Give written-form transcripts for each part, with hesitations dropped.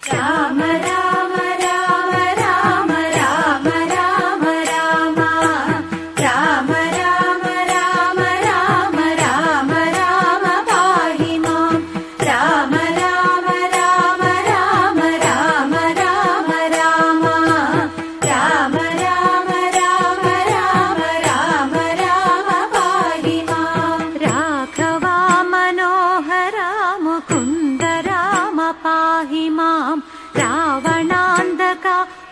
രാമ രാമ രാമ രാമ രാമ രാമ രാമ രാമ രാമ രാമ രാമ രാമ രാമ പാഹി മാം രാമ രാമ രാമ രാമ രാമ രാമ രാമ രാമ രാമ രാമ രാമ രാമ രാമ പാഹി മാം രാഘവ മനോഹര മുകുന്ദ രാമ പാഹി മാം രാവണാന്തക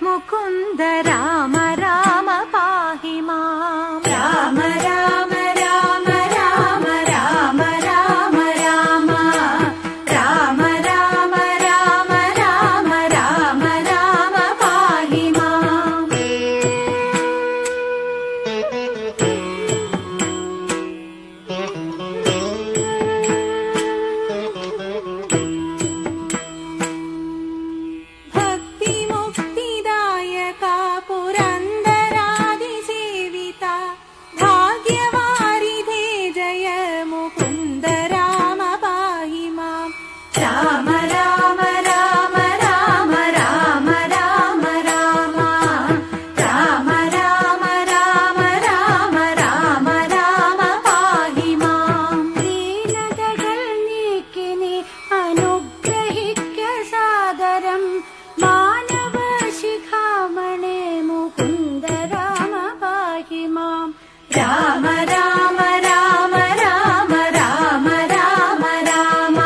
മുകുന്ദ രാമ രാമ പാഹി മാം രാമ രാമ രാമ രാമ രാമ രാമ രാമ രാമ രാമ രാമ രാമ രാമ രാമ പാഹി മാം ഭക്തി മുക്തിദായക പുരന്ദരാദി സേവിത ഭാഗ്യവാരിധേ ജയ മുകുന്ദ രാമ പാഹി മാം രാമ രാമ രാമ രാമ രാമ രാമ രാമ രാമ രാമ രാമ രാമ രാമ രാമ പാഹി മാം ദീനതകൾ നീക്കിനി അനുഗ്രഹിക്ക സാദരം മാനവ ശിഖാമണി മുകുന്ദ രാമ പാഹി മാം രാമ രാമ രാമ രാമ രാമ രാമ രാമ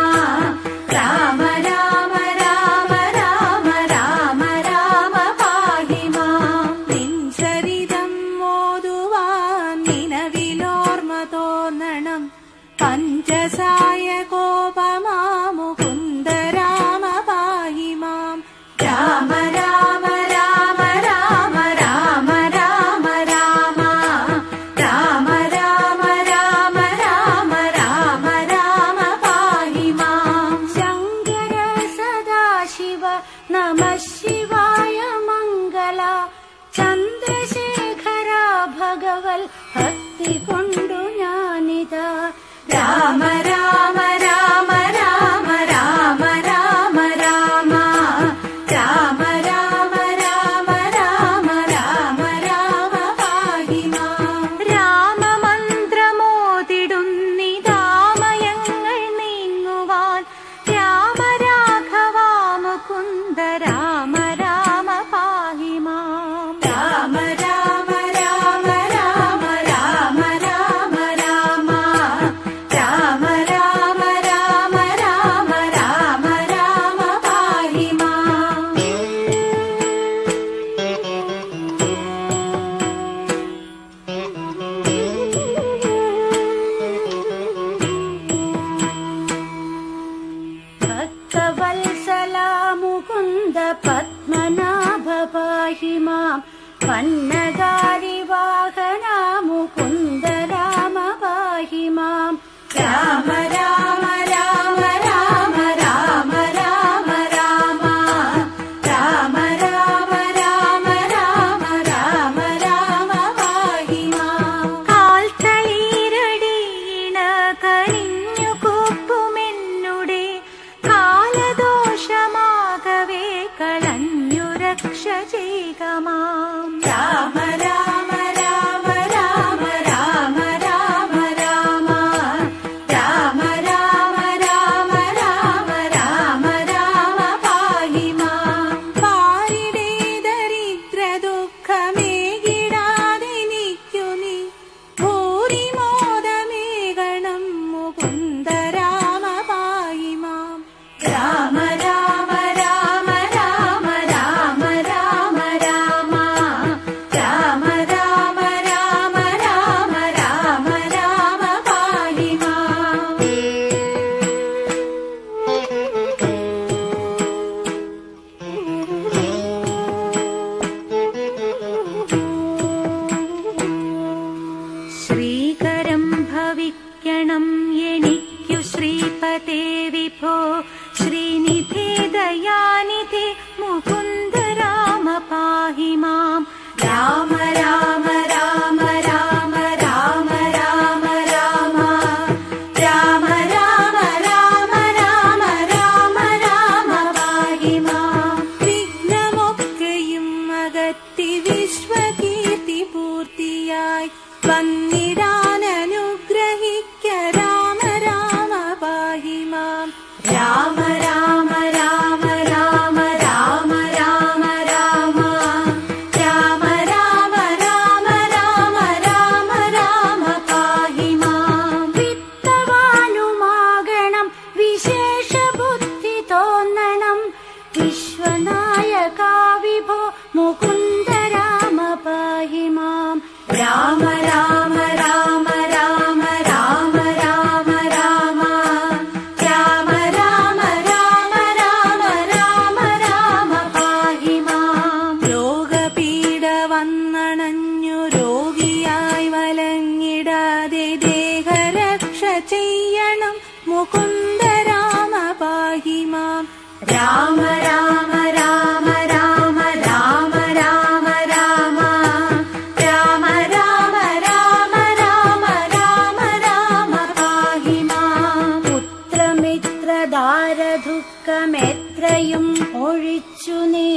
രാമ രാമ രാമ രാമ രാമ രാമ പാഹി മാം നിൻസരിതം മോതുവാൻ നിലവിലോർമ്മ തോന്നണം പഞ്ചസായ കോപമാ മുകുന്ദ രാമ പാഹി മാം രാമ രാമ രാമ രാമ രാമ രാമ രാമ രാമ രാമ രാമ രാമ രാമ രാമ പാഹി മാം ശങ്കര സദാശിവ നമ ശിവായ മംഗള ചന്ദ്രശേഖര ഭഗവൽ ഭക്തി കൊണ്ടു ഞാനിതാ രാമ രാമ രാമ രാമ രാമ രാമ രാമ രാമ രാമ രാമ രാമ രാമ രാമ പാഹി മാം രാമമന്ത്രമോതിടുന്നിതാമയങ്ങൾ നീങ്ങുവാൻ രാമ രാഘവ മുകുന്ദ രാമ രാമ പാഹി മാം രാമ രാമ രാമ രാമ രാമ രാമ രാമ രാമ രാമ രാമ രാമ രാമ രാമ പാഹി മാം ഭക്തവത്സല മുകുന്ദ പത്മനാഭ പാഹി മാം പന്നഗാരി വാഹന മുകുന്ദ രാമ പാഹി മാം രാമ രാമ രാമ രാമ രാമ രാമ രാമ രാമ രാമ രാമ രാമ രാമ രാമ പാഹി മാം കാൽത്തളീരടിയിണ കനിഞ്ഞു കൂപ്പുമെന്നുടെ കാലദോഷമാകവേ കളഞ്ഞു രക്ഷ ചെയ്യുക മാം രാമ രാമ രാമ രാമ രാമ രാമ രാമ രാമ രാമ രാമ രാമ രാമ രാമ രാമ രാമ രാമ രാമ രാമ പാഹി മാം. പുത്രമിത്രദാരദുഃഖമെത്രയും ഒഴിച്ചു നീ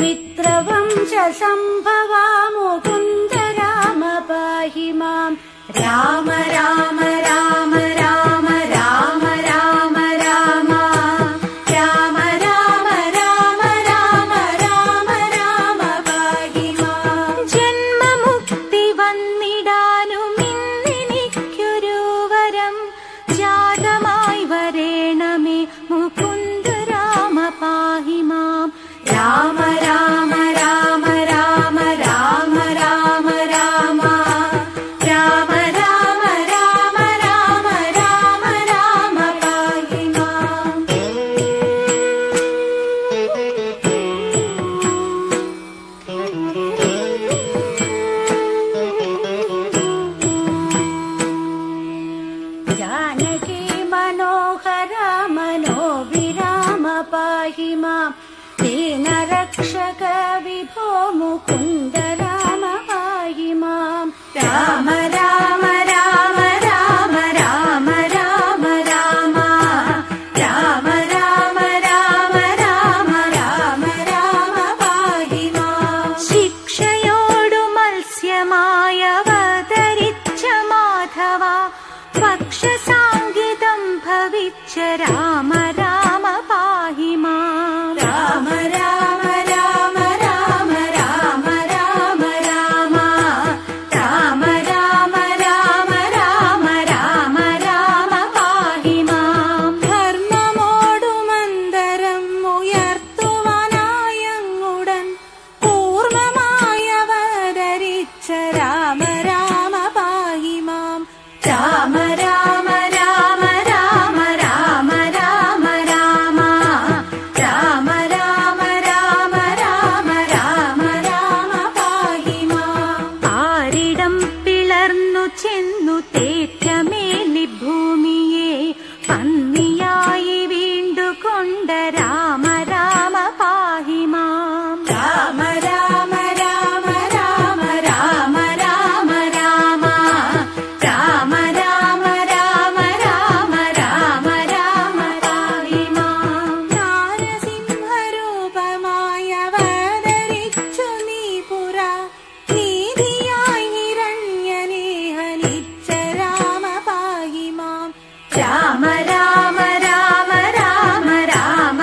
മിത്രവംശ സംഭവാ മുകുന്ദ രാമ പാഹി മാം. രാമ രാമ രാമ രാമ രാമ രാമ രാമ രാമ രാമ രാമ രാമ രാമ രാമ പാഹി മാം. ജന്മമുക്തി വന്നിടാനും ഇന്നെനിക്കൊരു വരം ജാതമായി വരേണമേ മുകുന്ദ രാമ പാഹി മാം. രാമ രാമ രാമ രാമ രാമ രാമ രാമ രാമ രാമ രാമ രാമ രാമ രാമ പാഹി മാം. ജാനകി മനോഹര മനോവിരാമ പാഹി മാം. ദീനരക്ഷക വിഭോ മുകുന്ദ രാമ പാഹി മാം. രാമ രാമ രാമ രാമ രാമ രാമ രാമ രാമ രാമ രാമ രാമ രാമ രാമ പാഹി മാം. ശിക്ഷയോടു മത്സ്യമായവതരിച്ച മാധവ പക്ഷസാംഗിതം ഭവിച്ച രാമ രാമ പാഹി മാം. രാമ രാമ രാമ രാമ രാമ രാമ രാമ രാമ രാമ രാമ രാമ രാമ രാമ പാഹി മാം. ധർമ്മമോടുമന്തരം ഉയർത്തുവാനായങ്ങുടൻ പൂർണ്ണമായവതരിച്ച രാമ രാമ പാഹി മാം. രാമ രാമ രാമ രാമ രാമ രാമ രാമ രാമ രാമ രാമ രാമ രാമ രാമ പാഹി മാം. ആരിടം പിളർന്നു ചെന്നു തേറ്റമേലി ഭൂമിയെ പന്നിയായി വീണ്ടുകൊണ്ട രാമ രാമ പാഹി മാം. രാമ രാമ രാമ രാമ രാമ രാമ രാമ രാമ രാമ രാമ രാമ രാമ രാമ പാഹി മാം. നാരസിംഹരൂപമായവതരിച്ചു നീ പുര നീതിയായി ഹിരണ്യനെ ഹനിച്ച രാമ പാഹി മാം. രാമ രാമ രാമ രാമ രാമ രാമ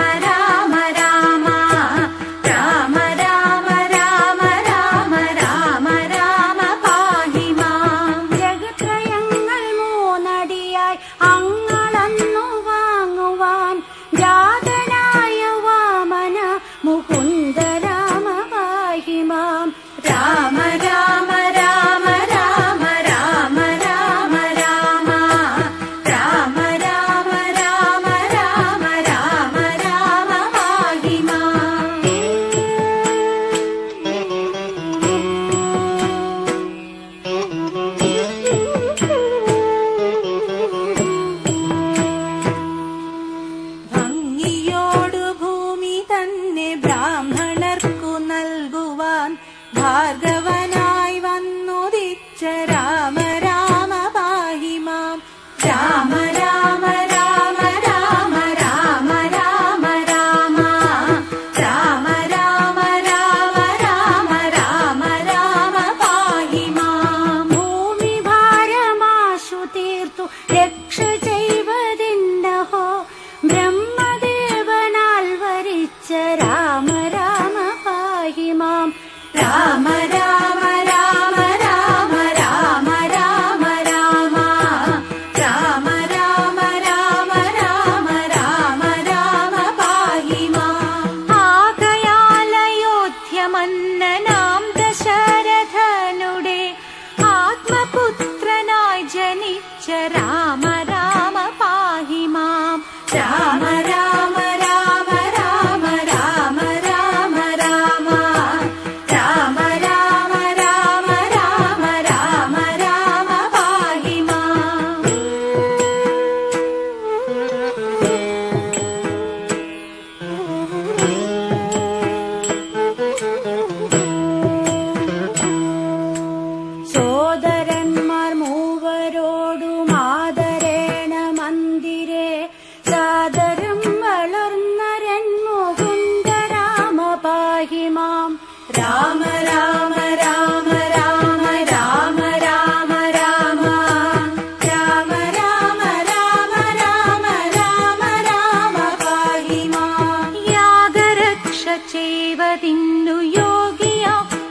ചെയ്വതിന്നു യോഗിയ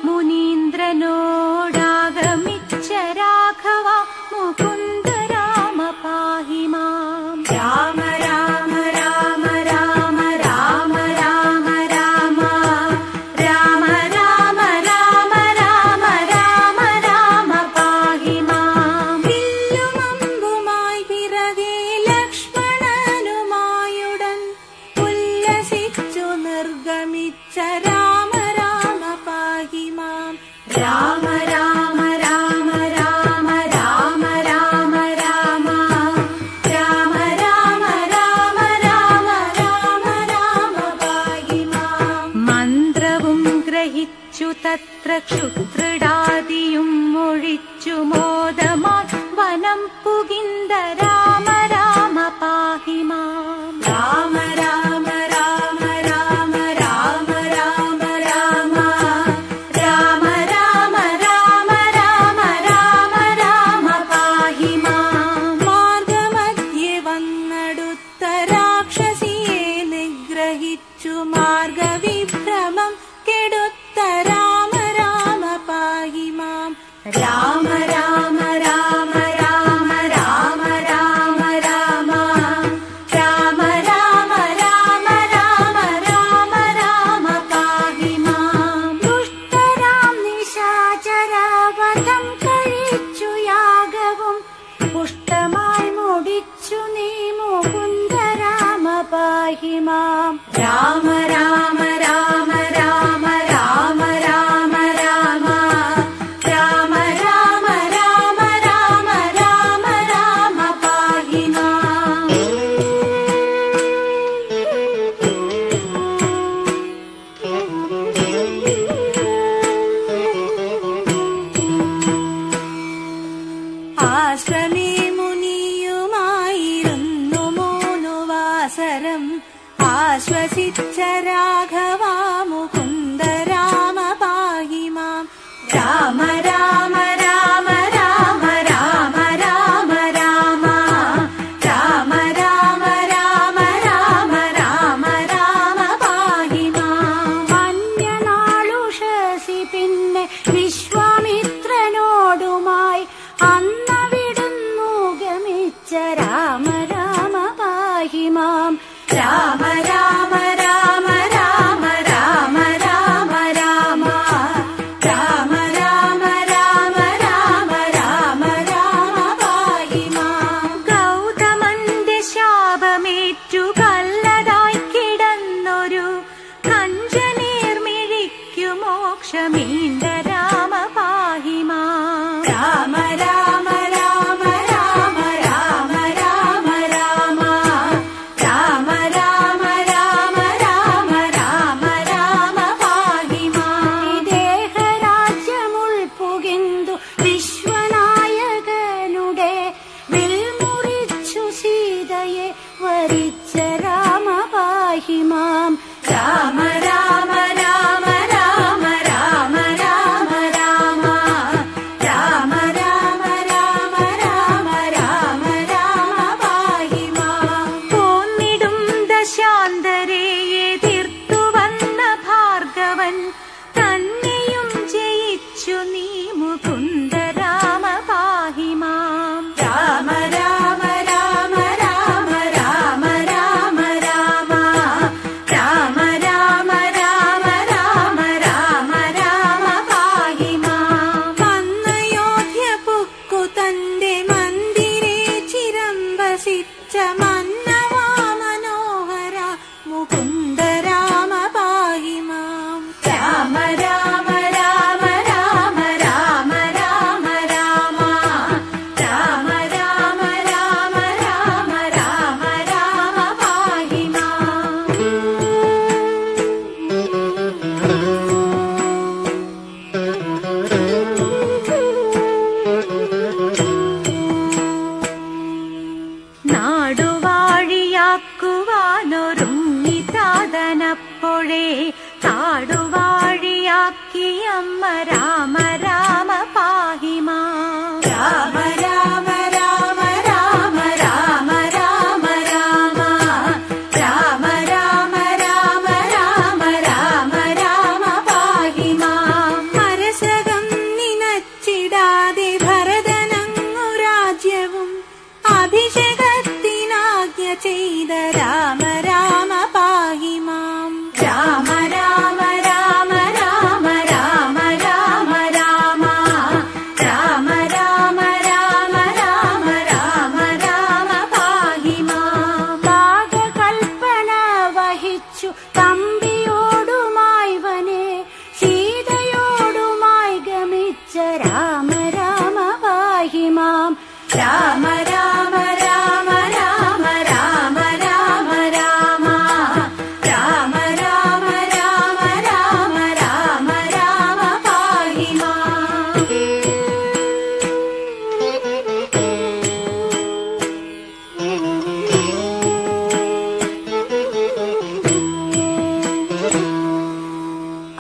മുനീന്ദ്രനോടാഗമിച്ച രാഘവ മുകുന്ദ രാമ പാഹി മാം. രാമ രാമ രാമ രാമ രാമ രാമ രാമ രാമ രാമ രാമ രാമ രാമ രാമ പാഹി മാം. വില്ലുമമ്പുമായി പിറകെ ലക്ഷ്മണനുമായുടൻ ഉല്ലസിച്ചു നിർഗമിച്ച രാമ രാമ പാഹി മാം. രാമ രാമ രാമ രാമ രാമ രാമ രാമ രാമ രാമ രാമ രാമ രാമ രാമ പാഹി മാം. മന്ത്രവും ഗ്രഹിച്ചു തത്ര ക്ഷുദ്രടാദിയും ഒഴിച്ചു മോദമാൻ വനം പുകിന്ദ രാമ രാമ പാഹി മാം. രാമ രാമ രാമ രാമ രാമ രാമ രാമ രാമ രാമ രാമ രാമ രാമ രാമ പാഹി മാം. മാർഗമധ്യേ വന്നടുത്ത രാക്ഷസിയെ നിഗ്രഹിച്ചു മാർഗവിഭ്രമം കെടുത്ത രാമ രാമ പാഹി മാം. രാമ രാമ രാമ രാമ രാമ രാമ രാമ രാമ രാമ രാമ രാമ രാമ രാമ പാഹി മാം. ദുഷ്ടരാം നിശാചരവധം കഴിച്ചു യാഗവും പുഷ്ടമായി മുടിച്ചു നീ മുകുന്ദ രാമ പാഹി മാം. രാമ രാമ രാമ രാമ രാമ രാമ രാമ രാമ രാമ രാമ രാമ രാമ രാമ പാഹി മാം. ആശ്രമേ മുനിയുമായിരുന്നു 3 വാസരം ആശ്വസിച്ച രാഘവ മുകുന്ദ രാമ പാഹി മാം. രാമ രാമ രാമ രാമ രാമ രാമ രാമ രാമ രാമ രാമ രാമ രാമ രാമ പാഹി മാം. അന്യനാളുഷസി പിന്നെ വിശ്വാമിത്രനോടുമായി അന്നവിടുന്നു ഗമിച്ച രാമ രാമ പാഹി മാം. രാമ രാമ രാമ രാമ രാമ രാമ രാമ രാമ രാമ രാമ രാമ രാമ രാമ പാഹി മാം. ഗൗതമന്റെ ശാപമേറ്റു കല്ലതായി കിടന്നൊരു കഞ്ചനീർമിഴിക്കു മോക്ഷമീണ്ട രാമ പാഹി മാം. രാമ രാമ രാമ രാമ രാമ രാമ രാമ രാമ രാമ രാമ രാമ രാമ രാമ പാഹി മാം. ദേഹരാജ്യമുൾപുകിന്തു വിശ്വനായകനുടെ വിൽമുറിച്ചു സീതയെ വരിച്ച രാമ പാഹി മാം. രാമ രാമ രാമ രാമ രാമ രാമ രാമ രാമ രാമ രാമ രാമ രാമ രാമ പാഹി മാം. പോന്നിടും ദശാന്തരയെ എതിർത്തു വന്ന ഭാർഗവൻ തന്നെയും ജയിച്ചു നീ മുകുന്ദ രാമ പാഹി മാം. രാമ രാമ രാമ രാമ രാമ രാമ രാമ രാമ രാമ രാമ രാമ രാമ രാമ പാഹി മാം. വന്നയോധ്യ പുക്കു തന്റെ മന്ദിരേ ചിരം വസിച്ച മന്നവാ മനോഹര മുകുന്ദ രാമ പാഹി മാം. രാമ രാമ രാമ രാമ രാമ രാമ രാമ രാമ രാമ രാമ രാമ രാമ രാമ പാഹി മാം. നാടുവാഴിയാക്കുവാനൊരുങ്ങിതാതനപ്പോഴേ കാടുവാഴിയാക്കിയമ്മ രാമ രാമ പാഹി മാം. രാമ രാമ രാമ രാമ രാമ രാമ രാമ രാമ രാമ രാമ രാമ രാമ തമ്പിയോടുമായി വനെ സീതയോടുമായി ഗമിച്ച രാമ രാമ പാഹി മാം. രാമ രാമ രാമ രാമ രാമ രാമ രാമ രാമ രാമ രാമ രാമ രാമ രാമ പാഹി മാം.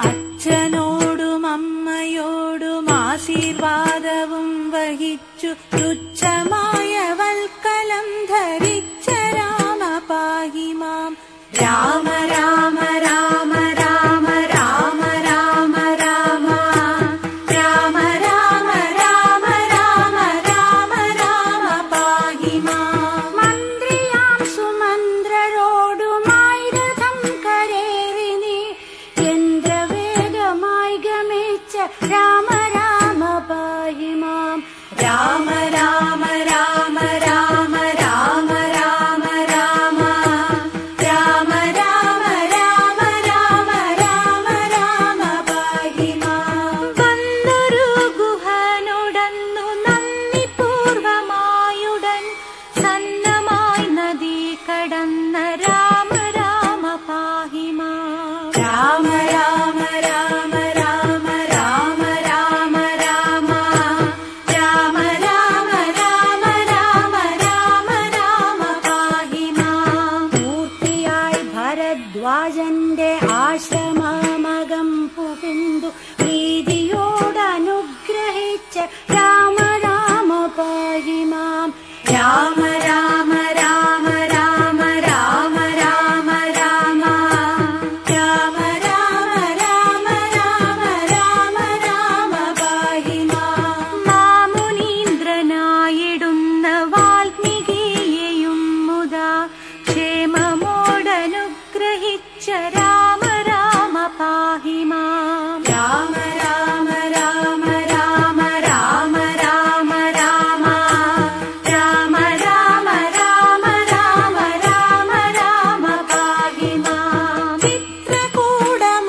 അച്ഛനോടും അമ്മയോടും ആശീർവാദവും വഹിച്ചു തുച്ഛമായ വൽക്കലം ധരിച്ച രാമ പാഹി മാം. രാമ രാമ രാമ രാമ രാമ രാമ രാമ രാമ രാമ രാമ രാമ രാമ രാമ പാഹി മാം. മന്ത്രിയാം സുമന്ത്രരോടുമായി രഥം കരേറി നീ യന്ത്രവേഗമായി ഗമിച്ച രാമ രാമ പാഹി മാം. രാമ രാമ രാമ രാമ രാമ രാമ രാമ രാമ രാമ രാമ രാമ രാമ രാമ പാഹി മാം. വന്നൊരു ഗുഹനോടന്നു നന്ദി പൂർവമായുടൻ സന്നമായി നദി കടന്ന രാമ രാമ പാഹി മാം. രാമ രാമ രാമ രാമ രാമ രാമ രാമ രാമ രാമ രാമ രാമ രാമ രാമ പാഹി മാം. മൂർത്തിയായി ഭരദ്വാജന്റെ ആശ്രമമകം പുകിന്തു പ്രീതിയോടനുഗ്രഹിച്ച രാമ രാമ പാഹി മാം. രാമ രാമ രാമ രാമ രാമ രാമ രാമ രാമ രാമ രാമ രാമ രാമ രാമ പാഹി മാം. മാമുനീന്ദ്രനായിടുന്ന വാൽമീകിയെയും മുതാ ക്ഷേമമോടനുഗ്രഹിച്ച രാമ രാമ പാഹി മാം. രാമ രാമ രാമ രാമ രാമ രാമ രാമ രാമ രാമ രാമ രാമ രാമ രാമ പാഹി മാം. ചിത്രകൂടമാക്രമിച്ചു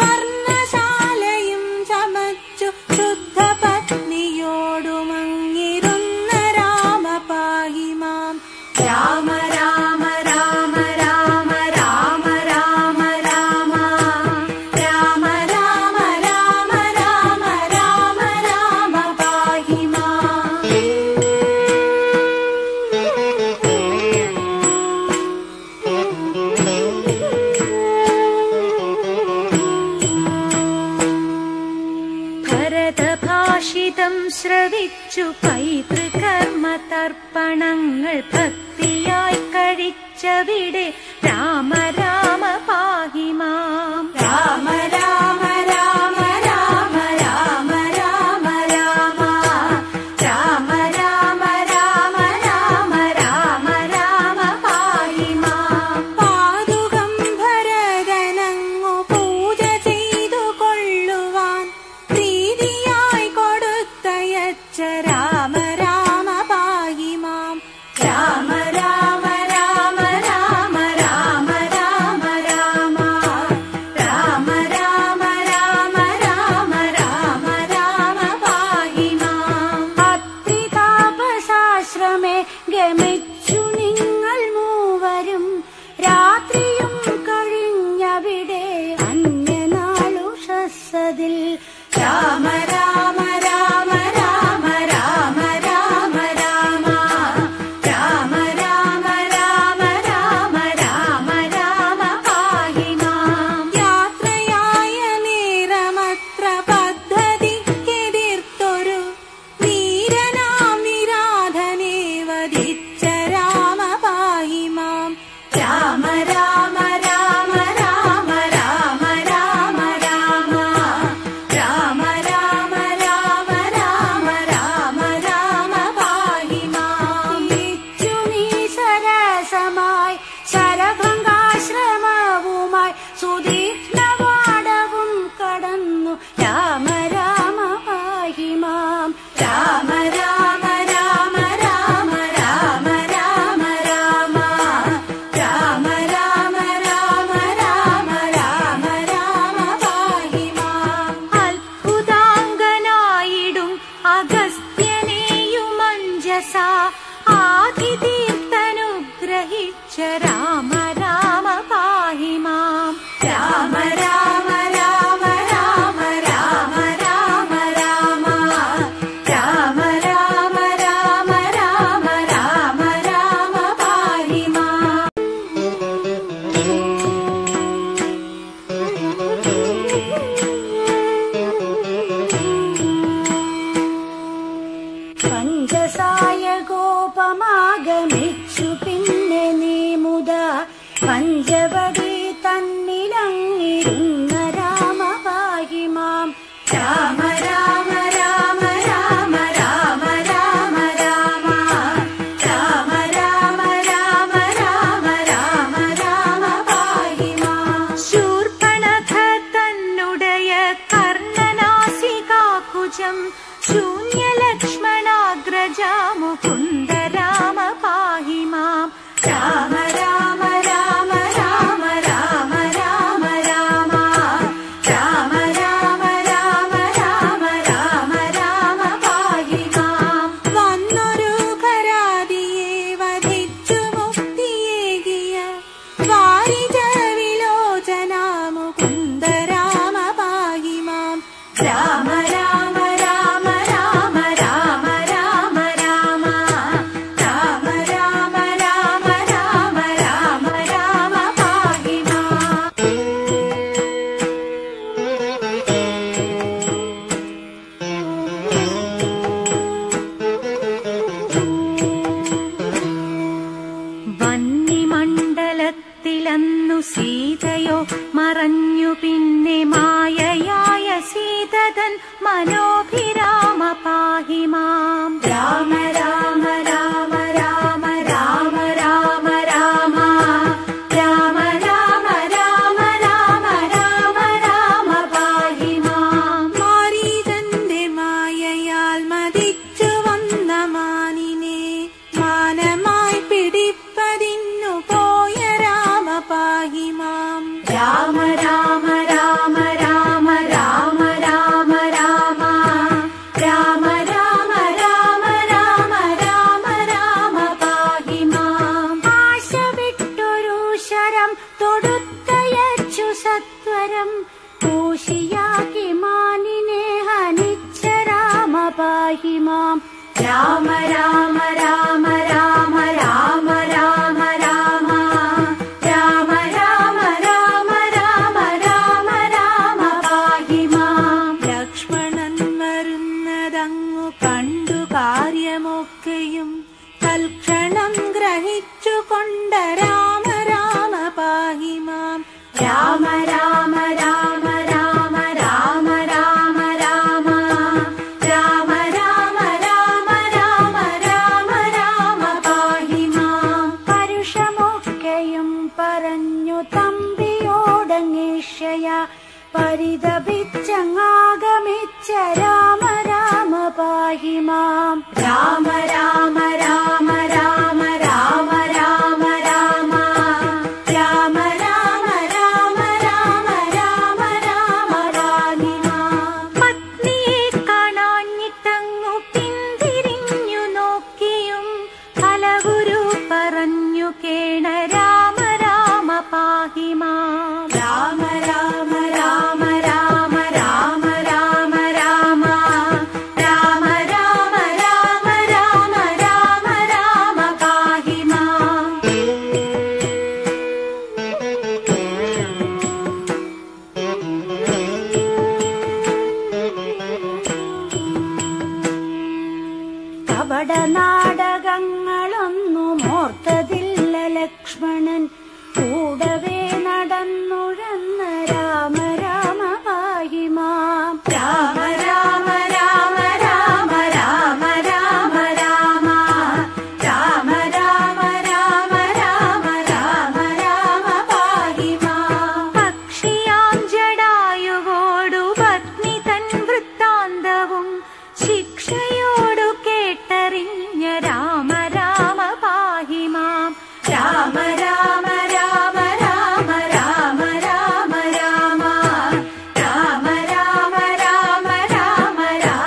പർണശാലയും ചമച്ചു ശുദ്ധ പത്നിയോടുമങ്ങിരുന്ന രാമ പാഹി മാം. രാമ രാമ രാമ രാമ രാമ രാമ രാമ രാമ രാമ രാമ രാമ രാമ രാമ പാഹി മാം. ഭരതഭാഷിതം ശ്രവിച്ചു പൈതൃകർമ്മ തർപ്പണങ്ങൾ ഭക്തിയായി കഴിച്ചവിടെ രാമ രാമ പാഹി മാം. രാമ രാമ രാമ രാമ രാമ രാമ രാമ രാമ രാമ രാമ രാമ രാമ രാമ പാഹി മാം. പാതുകം ഭരതനങ്ങു പൂജ ചെയ്തു കൊള്ളുവാൻ പ്രീതിയായി കൊടുത്തയച്ച രാമ രാമ പാഹി മാം. രാമ രാമ രാമ രാമ രാമ തന്നിലങ്ങിരുന്ന രാമ പാഹി മാം. രാമ രാമ രാമ രാമ രാമ രാമ രാമ രാമ രാമ രാമ രാമ രാമ രാമ പാഹി മാം. ശൂർപ്പണഖ തന്നുടയ കർണനാസികാകുജം ശൂന്യലക്ഷ്മണാഗ്രജാ മുകുന്ദ രാമ പാഹി മാം. രാമ രാമ രാമ രാമ രാമ രാമ രാമ രാമ രാമ രാമ രാമ രാമ രാമ പാഹി മാം. വന്നൊരു ഖരാദിയെ വധിച്ചു മുക്തിയേകിയ വാരിജ വിലോചന മുകുന്ദ രാമ പാഹി മാം. രാമ രാമ രാമ രാമ രാമ രാമ രാമ രാമ രാമ രാമ രാമ രാമ രാമ പാഹി മാം. വന്യമണ്ഡലത്തിലന്നു സീതയോ മറഞ്ഞു പിന്നെ മായയായ സീതതൻ മനോഭിരാമ പാഹി മാം. രാമ രാമ രാമ രാമ രാമ രാമ രാമ രാമ രാമ രാമ രാമ രാമ രാമ പാഹി മാം. മാരീചന്റെ മായയാൽ മതിച്ചു വന്ന മാനിനെ മാനമായി പിടിപ്പതിന്നു പോയ രാമ പാഹി മാം. രാമ രാമ രാമ രാമ രാമ രാമ രാമ രാമ രാമ രാമ രാമ രാമ രാമ പാഹി മാം. ആശ വിട്ടൊരു ശരം തൊടുത്തയച്ചു സത്വരം കൂശിയാക്കി മാനിനെ ഹനിച്ച രാമ പാഹി മാം. രാമ രാമ രാമ രാമ രാമ രാമ രാമ രാമ രാമ രാമ രാമ രാമ രാമ പാഹി മാം. ലക്ഷ്മണൻ വരുന്നതങ്ങു കണ്ടു കാര്യമൊക്കെയും തൽക്ഷണം ഗ്രഹിച്ചുകൊണ്ട രാമ രാമ പാഹി മാം. രാമ രാമ രാമ രാമ രാമ രാമ രാമ രാമ രാമ രാമ രാമ രാമ രാമ പാഹി മാം. പരുഷമൊക്കെയും പറഞ്ഞു തമ്പിയോടങ്ങേഷയ പരിതപിച്ചങ്ങാഗമിച്ച രാമ രാമ പാഹി മാം. രാമ രാമ രാമ രാമ രാമ രാമ രാമ രാമ രാമ രാമ രാമ രാമ രാമ പാഹി മാം. പത്നിയെ കാണാഞ്ഞിട്ടങ്ങു പിന്തിരിഞ്ഞു നോക്കിയും ഫലഗുരു പറഞ്ഞു കേണ രാമ രാമ പാഹി മാം. രാമ രാമ രാമ രാമ രാമ രാമ രാമ രാമ രാമ രാമ രാമ രാമ രാമ പാഹി മാം. കപട നാടകങ്ങളൊന്നും ഓർത്തതില്ല ലക്ഷ്മണൻ കൂടവേ നടന്നുഴന്ന രാമ രാമ പാഹി മാം. രാമ രാമ രാമ രാമ രാമ രാമ രാമ രാമ രാമ രാമ രാമ രാമ രാമ പാഹി മാം. പക്ഷിയാം ജടായുവോടു പത്നി തൻ വൃത്താന്തവും ശിക്ഷയോടു കേട്ടറിഞ്ഞ രാമ രാമ പാഹി മാം. രാമ രാമ രാമ രാമ രാമ രാമ രാമ രാമ രാമ രാമ രാമ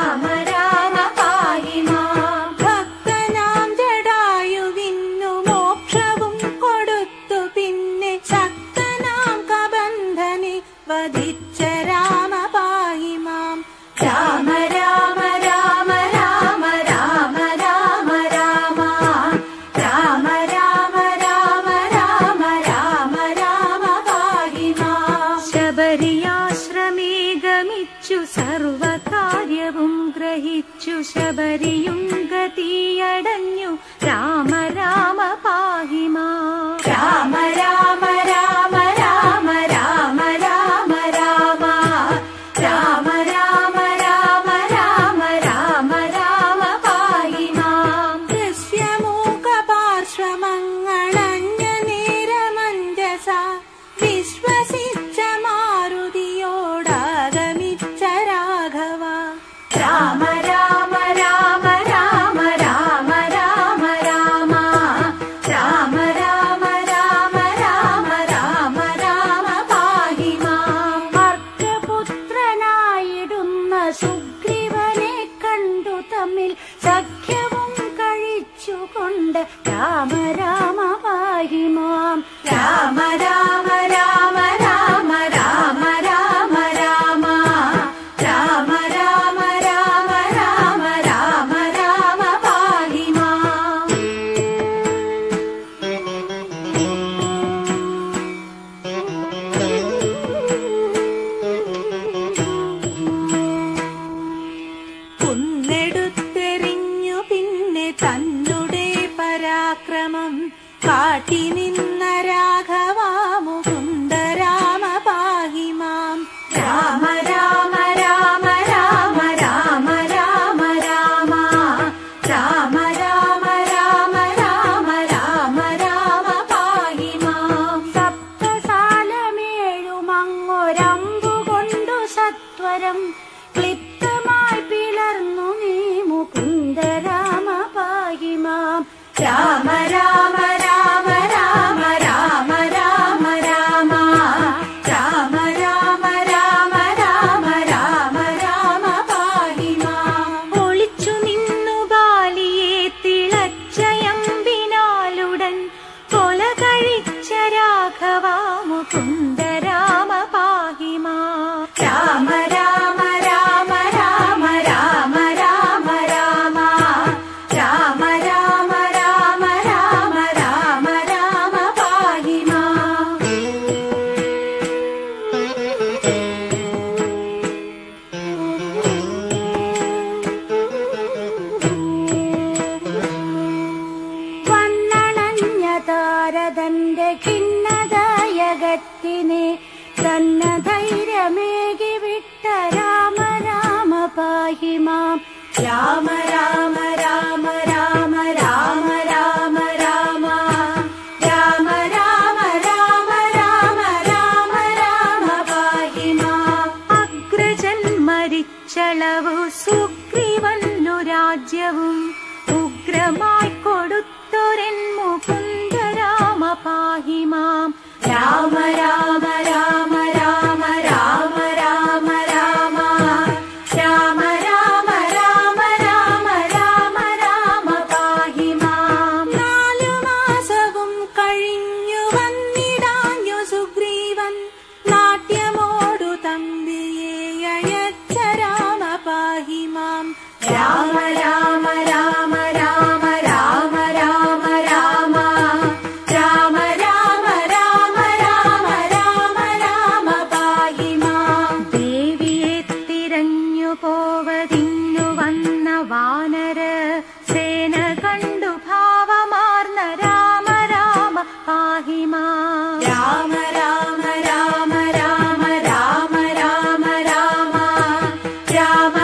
രാമ രാമ പാഹി മാം. ഭക്തനാം ജടായുവിന്നു മോക്ഷവും കൊടുത്തു പിന്നെ ശക്തനാം കബന്ധനെ വധിച്ച രാമ പാഹി മാം. രാമ രാമ രാമ രാമ രാമ രാമ രാമ രാമ രാമ രാമ രാമ രാമ രാമ പാഹി മാം. ശബരിയാശ്രമേ ഗമിച്ചു സർവകാര്യവും ഗ്രഹിച്ചു ശബരിയും ഗതിയടഞ്ഞു രാമ രാമ പാഹി മാം. രാമ രാമ രാമ രാമ ഹൃദയം ക്ലിപ്തമായി പിളർന്നു നീ മുകുന്ദ രാമ പാഹി മാം. രാമ രാമ രാമ രാമ രാമ രാമ രാമ രാമ രാമ രാമ രാമ രാമ രാമ പാഹി മാം. ഒളിച്ചു നിന്നു ബാലിയെ തിളച്ചയമ്പിനാലുടൻ കൊല കഴിച്ച രാഘവ മുകുന്ദ രാമ പാഹി മാം. രാമ രാമ രാമ രാമ രാമ രാമ രാമ രാമ രാമ രാമ രാമ രാമ രാമ പാഹി മാം. വന്നണഞ്ഞ താരതന്റെ ഖിന്നതയകത്തിനെ സന്നധൈര്യമേകി വിട്ട രാമ രാമ പാഹി മാം. രാമ രാമ രാമ രാമ രാമ രാമ രാമ രാമ രാമ രാമ രാമ രാമ രാമ പാഹി മാം. അഗ്രജൻ മരിച്ചളവു സുഗ്രീവന്നു രാജ്യവും ഉഗ്രമായി കൊടുത്തൊരൻ മുകുന്ദ രാമ പാഹി മാം. രാമ രാമ രാമ രാമ രാമ രാമ രാമ രാമ രാമ രാമ രാമ രാമ രാമ പാഹി മാം. 4 മാസവും കഴിഞ്ഞു വന്നിടാഞ്ഞു സുഗ്രീവൻ നാട്യമോടു തമ്പിയെ അയച്ച രാമ പാഹി മാം. രാമ രാമ രാമ രാമ രാമ രാമ രാമ രാമ രാമ രാമ രാമ രാമ രാമ പാഹി മാം. ദേവിയെ തിരഞ്ഞു പോവതിന്നു വന്ന വാനര സേന കണ്ടു ഭാവമാർന്ന രാമ രാമ പാഹി മാം. രാമ രാമ രാമ രാമ രാമ രാമ രാമ രാമ രാമ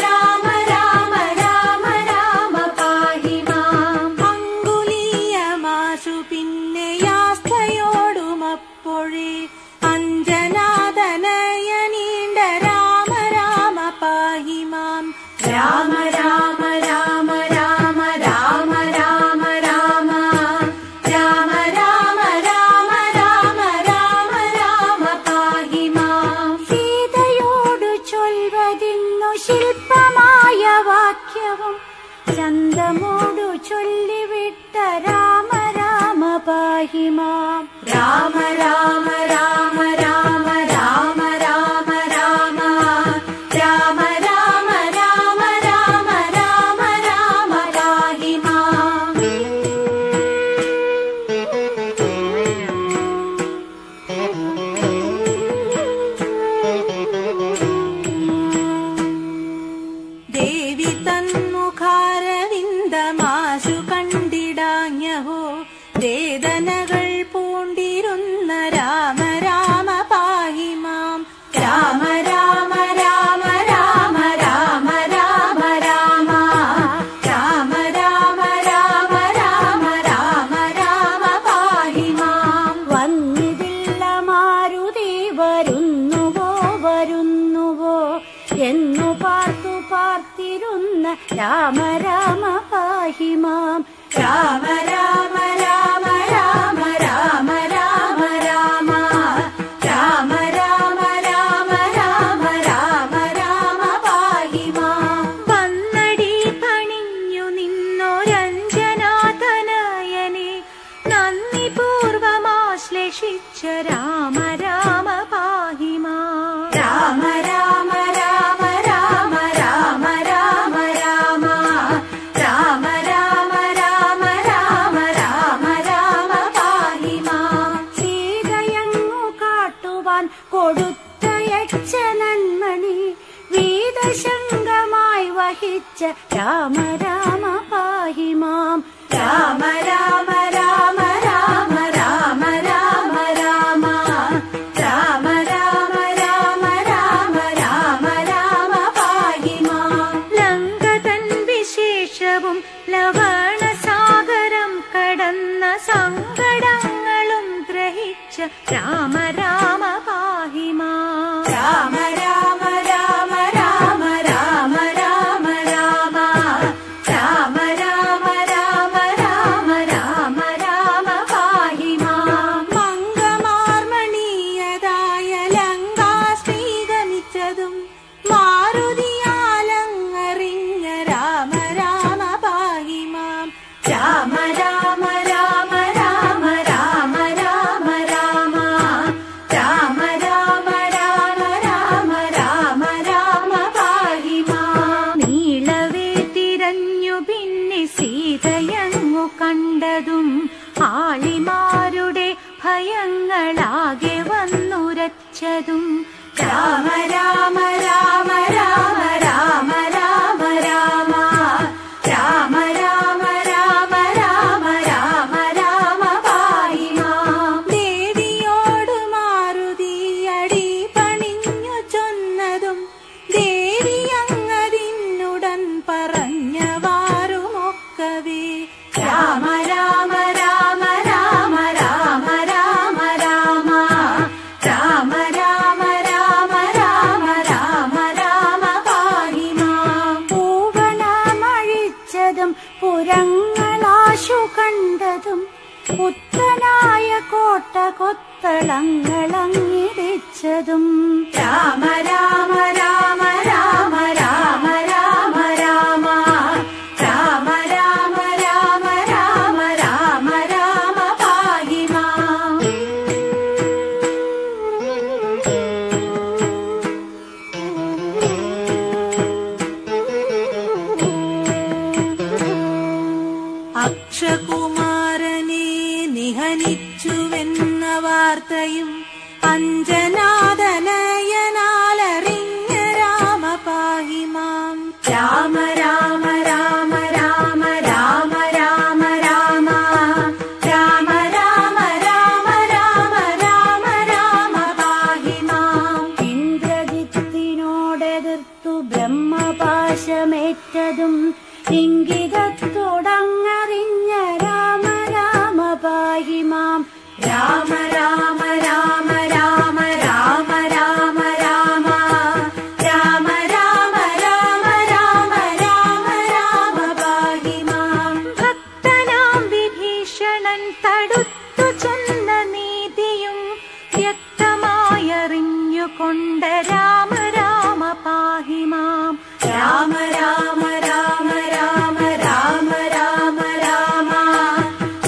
രാമ രാമ രാമ രാമ പാഹി മാം. അങ്കുലീയമാശു പിന്നെ യാസ്തയോടുമപ്പോഴേ അഞ്ജനാദനയനീണ്ട രാമ രാമ പാഹി മാം. രാമ രാമ രാമ രാമ രാമ രാമ രാമ രാമ രാമ രാമ രാമ രാമ രാമ പാഹി മാം. സീതയോടു ചൊൽവതിന്നു ശില്പമായ വാക്യവും ചന്തമോടു ചൊല്ലിവിട്ട രാമ രാമ പാഹി മാം. രാമ രാമ രാമ രാമ രാമ രാമ രാമ രാമ രാമ രാമ രാമ രാമ രാമ പാഹി മാം. ദേവി തന്മുഖാരവിന്ദമാശു കണ്ടിടാഞ്ഞഹോ വേദനകൾ പൂണ്ടിരുന്ന രാമ രാമ പാഹി മാം. രാമ രാമ രാമ രാമ രാമ രാമ രാമ രാമ രാമ രാമ രാമ രാമ രാമ പാഹി മാം. വന്നിതില്ല മാരുതി വരുന്നുവോ വരുന്നുവോ എന്നു പാർത്തിരുന്ന രാമ രാമ പാഹി മാം. രാമ രാമ രാമ രാമ രാമ രാമ രാമ രാമ രാമ രാമ രാമ രാമ രാമ പാഹി മാം. വന്നടി പണിഞ്ഞു നിന്നൊരഞ്ജനാതനയനെ നന്ദി പൂർവമാശ്ലേഷിച്ച രാമ രാമ പാഹി മാം. രാമ രാമ രാമ രാമ രാമ രാമ രാമ രാമ രാമ രാമ രാമ രാമ രാമ പാഹി മാം. സീതയങ്ങു കാട്ടുവാൻ കൊടുത്തയച്ച നന്മണി വീതശങ്കമായി വഹിച്ച രാമ രാമ പാഹി മാം. രാമ രാമ രാമ രാമ രാമ രാമ രാമ രാമ രാമ രാമ രാമ രാമ രാമ പാഹി മാം. ലങ്കതൻ വിശേഷവും ലവണസാഗരം കടന്ന സങ്കടങ്ങളും ഗ്രഹിച്ച രാമ രാമ പാഹി മാം. രാമ രാമ രാമ വച്ചതും രാമ രാമ രാമ രാമ രാമ രാമ രാമ രാമ രാമ രാമ രാമ രാമ രാമ പാഹി മാം. ദേവിയോട് മാരുതി അടി പണിഞ്ഞു ചൊന്നതും ദേവിയങ്ങതിന്നുടൻ പറഞ്ഞവാറുമൊക്കവേ രാമ രാമ രാമ രാമ രാമ രാമ രാമ രാമ രാമ രാമ രാമ രാമ രാമ പാഹി മാം. പൂവണമഴിച്ചതും പുരങ്ങളാശു കണ്ടതും പുത്തനായ കോട്ട കൊത്തളങ്ങളങ്ങിടിച്ചതും രാമ രാമ രാമ രാമ രാമ രാമ രാമ രാമ രാമ രാമ രാമ രാമ രാമ പാഹി മാം. അക്ഷകുമാരനെ നിഹനിച്ചുവെന്ന വാർത്തയും അഞ്ജനാദനയനാലറിഞ്ഞ രാമ പാഹി മാം. രാമ രാമ രാമ രാമ രാമ രാമ രാമ രാമ രാമ രാമ രാമ രാമ രാമ പാഹി മാം. ഇന്ദ്രജിത്തിനോടെതിർത്തു ബ്രഹ്മപാശമേറ്റതും ഇംഗിതത്തോടങ്ങറിഞ്ഞ രാമ രാമ പാഹി മാം. രാമ രാമ രാമ രാമ രാമ രാമ രാമ രാമ രാമ രാമ രാമ രാമ രാമ പാഹി മാം. ഭക്തനാം വിഭീഷണൻ തടുത്തു ചൊന്ന നീതിയും വ്യക്തമായറിഞ്ഞുകൊണ്ട് രാമ രാമ പാഹി മാം. രാമ രാമ രാമ രാമ രാമ രാമ രാമ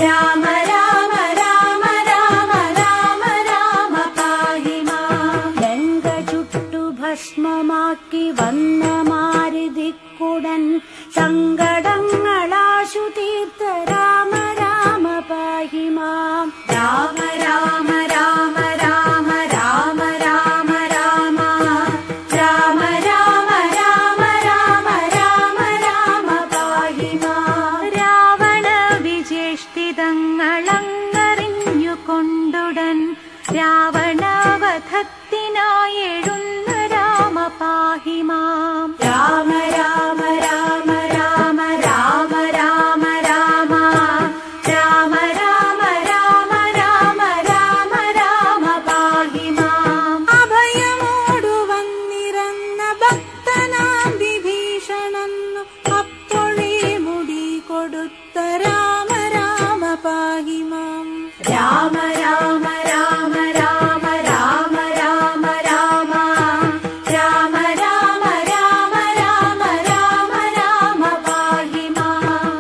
രാമ രാമ രാമ രാമ രാമ രാമ പാഹി മാം. ലങ്ക ചുട്ടു ഭസ്മമാക്കി വന്ന മാരുതിക്കുടൻ സങ്കടങ്ങളാശു തീർത്ത രാമ രാമ പാഹി മാം. രാമ രാമ രാമ രാമ രാമ രാമ രാമ രാമ രാമ രാമ രാമ രാമ രാമ പാഹി മാം. രാവണ വിജേഷ്ടിതങ്ങളങ്ങറിഞ്ഞുകൊണ്ടുടൻ രാവണവധത്തിനായെഴുന്ന രാമ പാഹി മാം. രാമ രാമ രാമ രാമ രാമ രാമ രാമ രാമ രാമ രാമ രാമ രാമ രാമ പാഹി മാം. അഭയമോടു വന്നിരന്ന ഭക്തനാം വിഭീഷണന്നു അപ്പോഴേ മുടി കൊടുത്ത രാമ രാമ പാഹി മാം. രാമ രാമ രാമ രാമ രാമ രാമ രാമ രാമ രാമ രാമ രാമ രാമ രാമ പാഹി മാം.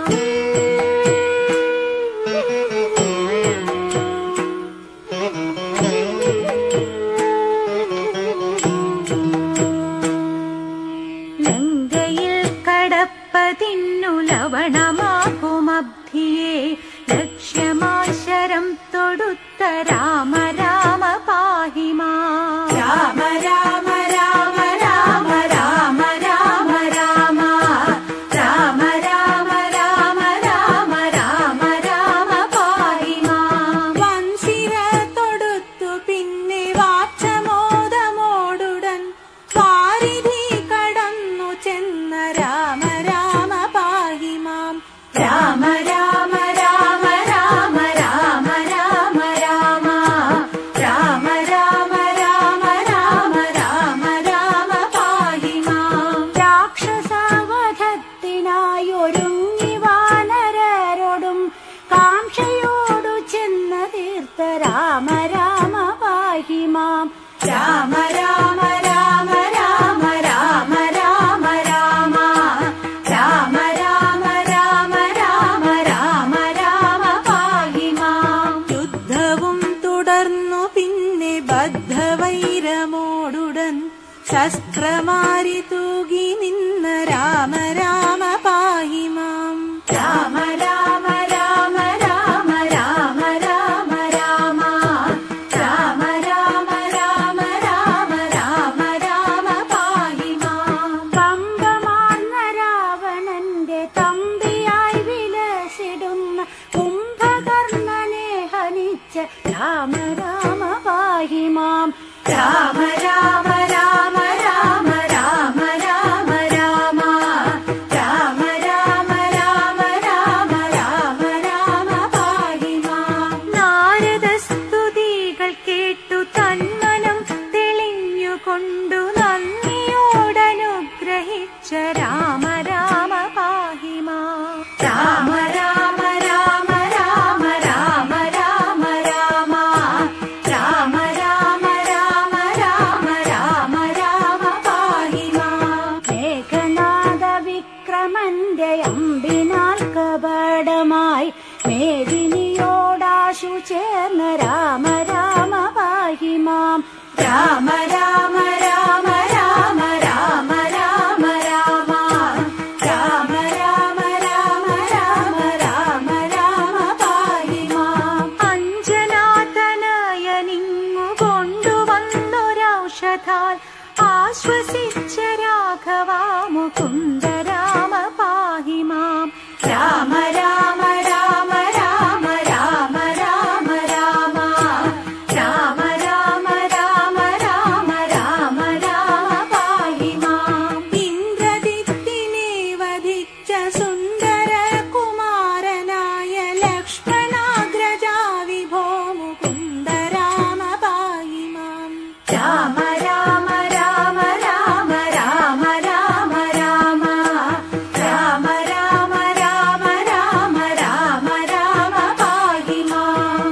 ലങ്കയിൽ കടപ്പതിന്നു ലവണമാകുമബ്ധിയെ ലക്ഷ്യമാശരം തൊടുത്ത രാമ രാമ പാഹി മാം. രാമ രാമ രാമ രാമ രാമ രാമ രാമ രാമ രാമ രാമ രാമ രാമ രാമ പാഹി മാം. വൻശിര തൊടുത്തു പിന്നെ വാക്ഷമോദമോടുടൻ വാരിധി കടന്നു ചെന്ന രാമ രാമ പാഹി മാം. രാമ രാമ രാമ രാമ രാമ രാമ രാമ രാമ രാമ രാമ രാമ രാമ രാമ പാഹി മാം. രാക്ഷസാവധത്തിനായൊരുങ്ങി വാനരരോടും കാംക്ഷയോടു ചെന്ന് തീർത്ത രാമ രാമ പാഹി മാം. രാമ രാമ രാമ രാമ രാമ രാമ രാമ രാമ രാമ രാമ രാമ രാമ രാമ പാഹി മാം. യുദ്ധവും തുടർന്നു പിന്നെ ബദ്ധവൈരമോടുടൻ ശസ്ത്രമാരി തൂകി നിന്ന രാമ രാമ പാഹി മാം. രാമ രാമ രാമ രാമ രാമ രാമ രാമ രാമ രാമ രാമ മാം. രാമ രാമ രാമ രാമ രാമ രാമ രാമ രാമ രാമ രാമ രാമ രാമ രാമ പാഹി മാം. അഞ്ജനാതനയനിങ്ങു കൊണ്ടുവന്നൊരൗഷധാൽ ആശ്വസിച്ച രാഘവാ മുകുന്ദ രാമ പാഹി മാം. രാമ രാമ രാമ രാമ രാമ രാമ രാമ രാമ രാമ രാമ രാമ രാമ രാമ പാഹി മാം. ഇന്ദ്രജിത്തിനെ വധിച്ച സുന്ദര കുമാരനായ ലക്ഷ്മണാഗ്രജാ വിഭോ മുകുന്ദ രാമ പാഹി മാം. രാമ രാമ രാമ രാമ രാമ രാമ രാമ രാമ രാമ രാമ രാമ രാമ രാമ പാഹി മാം.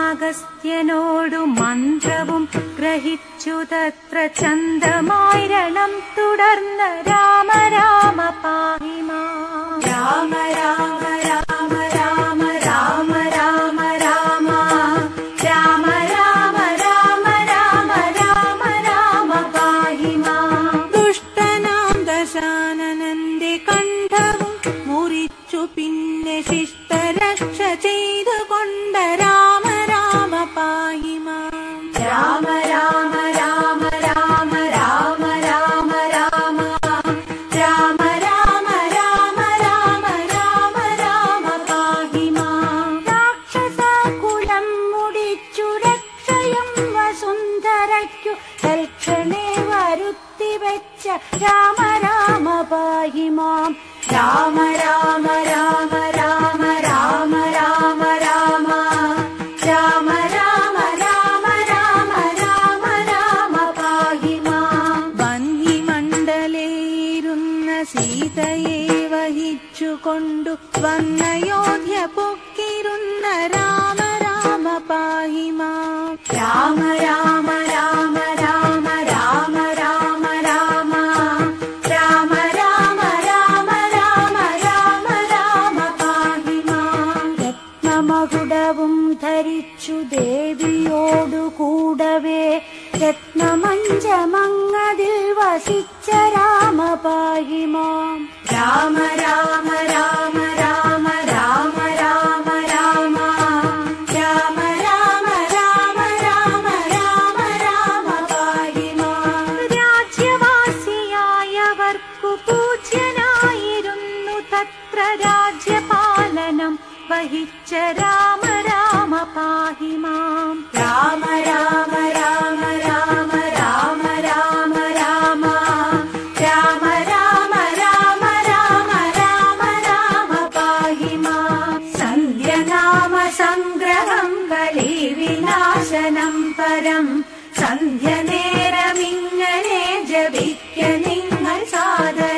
ബന്ധുവാമഗസ്ത്യനോടു മന്ത്രവും ഗ്രഹിച്ചു തത്ര ചന്തമായി രണം തുടർന്ന രാമ രാമ പാഹി മാം. രാമ രാമ രാമ രാമ രാമ രാമ രാമ രാമ രാമ രാമ രാമ രാമ രാമ പാഹി മാം. ദുഷ്ടനാം ദശാനനന്റെ കണ്ഠവും മുറിച്ചു പിന്നെ ശിഷ്ടരക്ഷ ചെയ്തുകൊണ്ട രാമ രാമ പാഹി മാം. രാമ രാമ രാമ രാമ രാമ രാമ രാമ രാമ രാമ രാമ രാമ രാമ രാമ പാഹി മാം. രാക്ഷസകുലം മുടിച്ചു രക്ഷയും വസുന്ധരയ്ക്കു തൽക്ഷണേ വരുത്തിവെച്ച രാമ രാമ പാഹി മാം. രാമ രാമ രാമ രാമ രാമ രാമ രാമ രാമ രാമ രാമ രാമ രാമ രാമ പാഹി മാം. വന്യമണ്ഡലേയിരുന്ന സീതയെ വഹിച്ചുകൊണ്ടു വന്നയോധ്യ പൊക്കിരുന്ന രാമ രാമ പാഹി മാം. രാമ രാമ രാമ രാമ രാമ രാമ രാമ രാമ രാമ രാമ രാമ രാമ രാമ പാഹി മാം. രത്നമകുടവും ധരിച്ചു ദേവിയോടു കൂടവേ രത്നമഞ്ചമങ്ങതിൽ വസിച്ച രാമ പാഹി മാം. രാമ രാമ രാമ രാമ രാമ രാമ രാമ രാമ രാമ രാമ രാമ രാമ രാമ പാഹി മാം. രാജ്യവാസിയായവർക്കു പൂജ്യനായിരുന്നു തത്ര രാജ്യപാലനം വഹിച്ച രാമ രാമ പാഹി മാം. രാമ രാമ രാമ രാമ രാമ രാമ രാമ രാമ രാമ രാമ രാമ രാമ രാമ പാഹി മാം. സന്ധ്യനാമ സംഗ്രഹം കളി വിനാശനം പരം സന്ധ്യ നേരമിങ്ങനെ ജപിക്ക നിങ്ങൾ സാദരം.